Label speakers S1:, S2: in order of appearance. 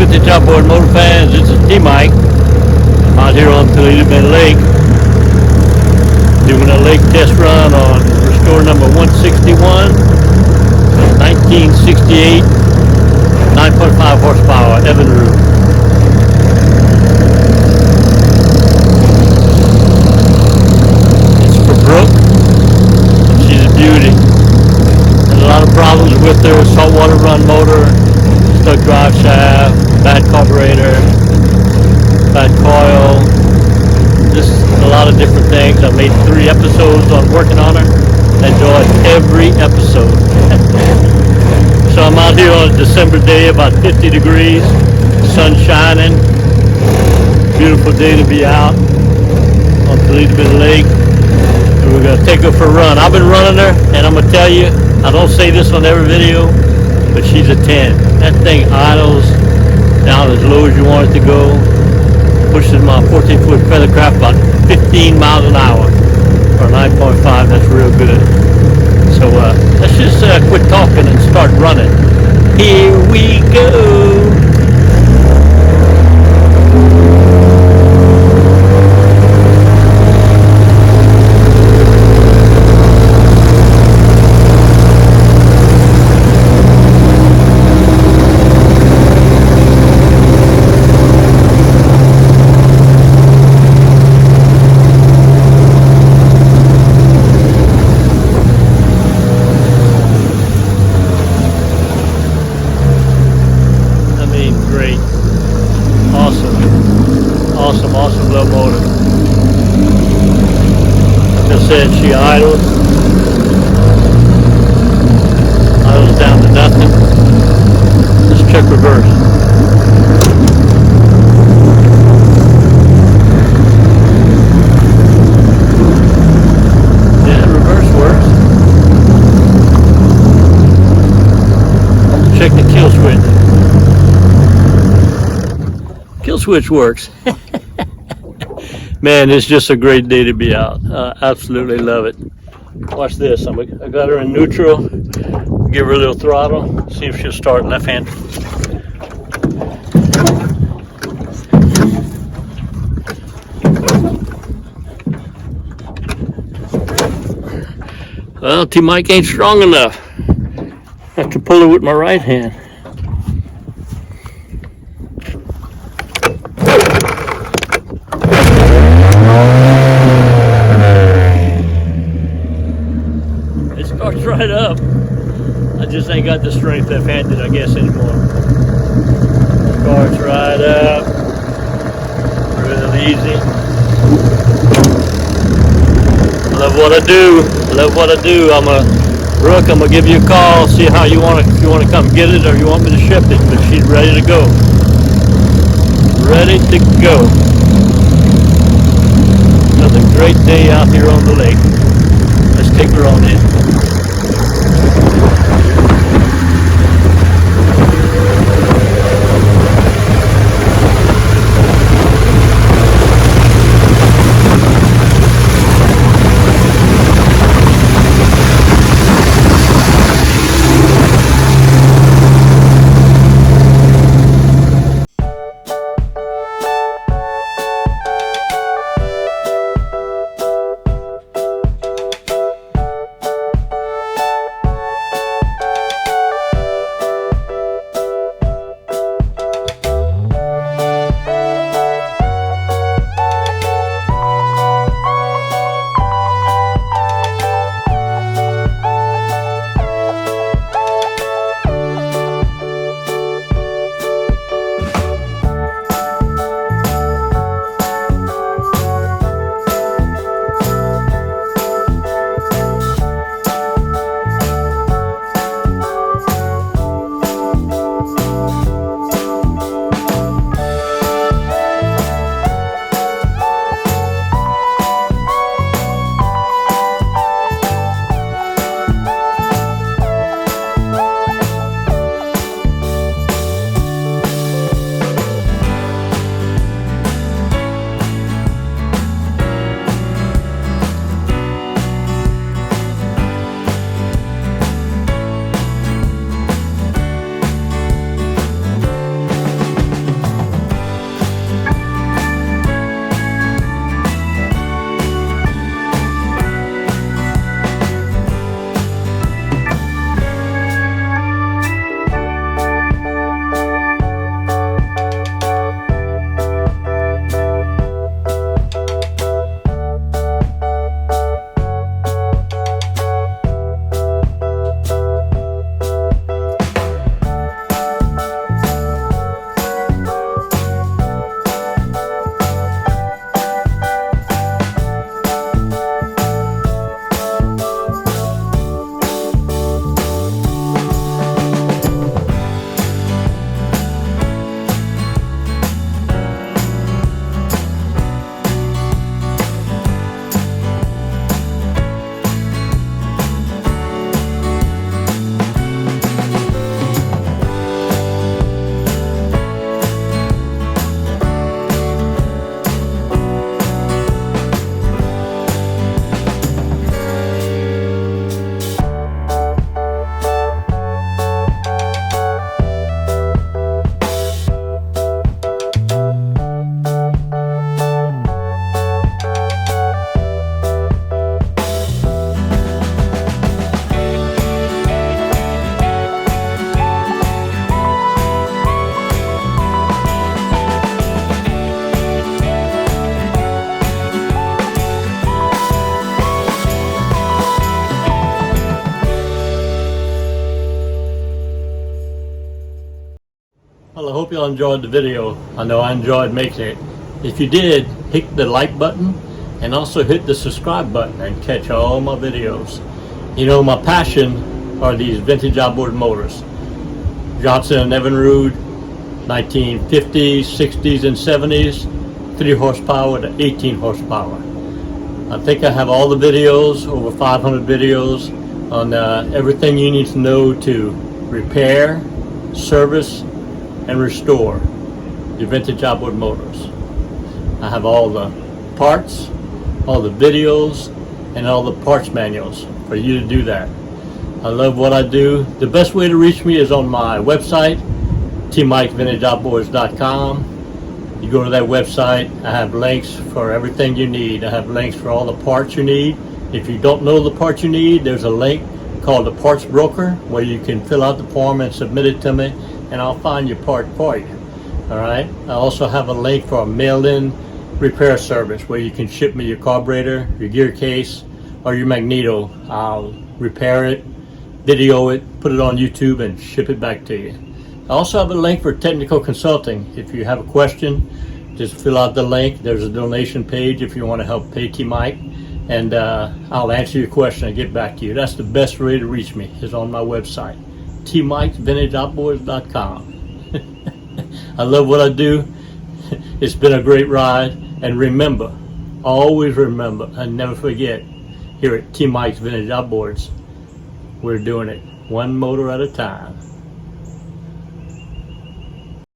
S1: Vintage Outboard Motor fans, this is T-Mike out here on Toledo Bend Lake doing a lake test run on restore number 161, 1968, 9.5 horsepower Evinrude. It's for Brooke, and she's a beauty. There's a lot of problems with her: saltwater run motor, stuck drive shaft, bad carburetor, bad coil, just a lot of different things. I made 3 episodes on working on her. I enjoyed every episode. So I'm out here on a December day, about 50 degrees, sun shining, beautiful day to be out on Toledo Bend Lake. And we're gonna take her for a run. I've been running her, and I'm gonna tell you, I don't say this on every video, but she's a 10. That thing idles down as low as you want it to go. Pushes my 14-foot feathercraft about 15 miles an hour for a 9.5. That's real good. So let's just quit talking and start running. Here we go. Awesome little motor. Like I said, she idles down to nothing. Let's check reverse. Yeah, reverse works. Check the kill switch. Kill switch works. Man, it's just a great day to be out. Absolutely love it. Watch this. I got her in neutral. Give her a little throttle. See if she'll start left-handed. Well, T-Mike ain't strong enough. I have to pull her with my right hand. Starts right up. I just ain't got the strength left-handed, I guess, anymore. Starts right up. Real easy. I love what I do. I love what I do. Brooke, I'm gonna give you a call, see how you want to, if you want to come get it or you want me to ship it, but she's ready to go. Ready to go. Another great day out here on the lake. Let's take her on in. Well, I hope y'all enjoyed the video. I know I enjoyed making it. If you did, hit the like button and also hit the subscribe button and catch all my videos. You know, my passion are these vintage outboard motors. Johnson and Evinrude, 1950s, 60s, and 70s, 3 horsepower to 18 horsepower. I think I have all the videos, over 500 videos, on everything you need to know to repair, service, and restore your vintage outboard motors. I have all the parts, all the videos, and all the parts manuals for you to do that. I love what I do. The best way to reach me is on my website, tmikesvintageoutboards.com. You go to that website, I have links for everything you need. I have links for all the parts you need. If you don't know the parts you need, there's a link called the Parts Broker where you can fill out the form and submit it to me, and I'll find your part for you. All right. I also have a link for a mail-in repair service where you can ship me your carburetor, your gear case, or your magneto. I'll repair it, video it, put it on YouTube, and ship it back to you. I also have a link for technical consulting. If you have a question, just fill out the link. There's a donation page if you want to help pay T-Mike, and I'll answer your question and get back to you. That's the best way to reach me, is on my website, tmikesvintageoutboards.com. I love what I do. It's been a great ride. And remember, always remember, and never forget, here at T-Mike's Vintage Outboards, we're doing it one motor at a time.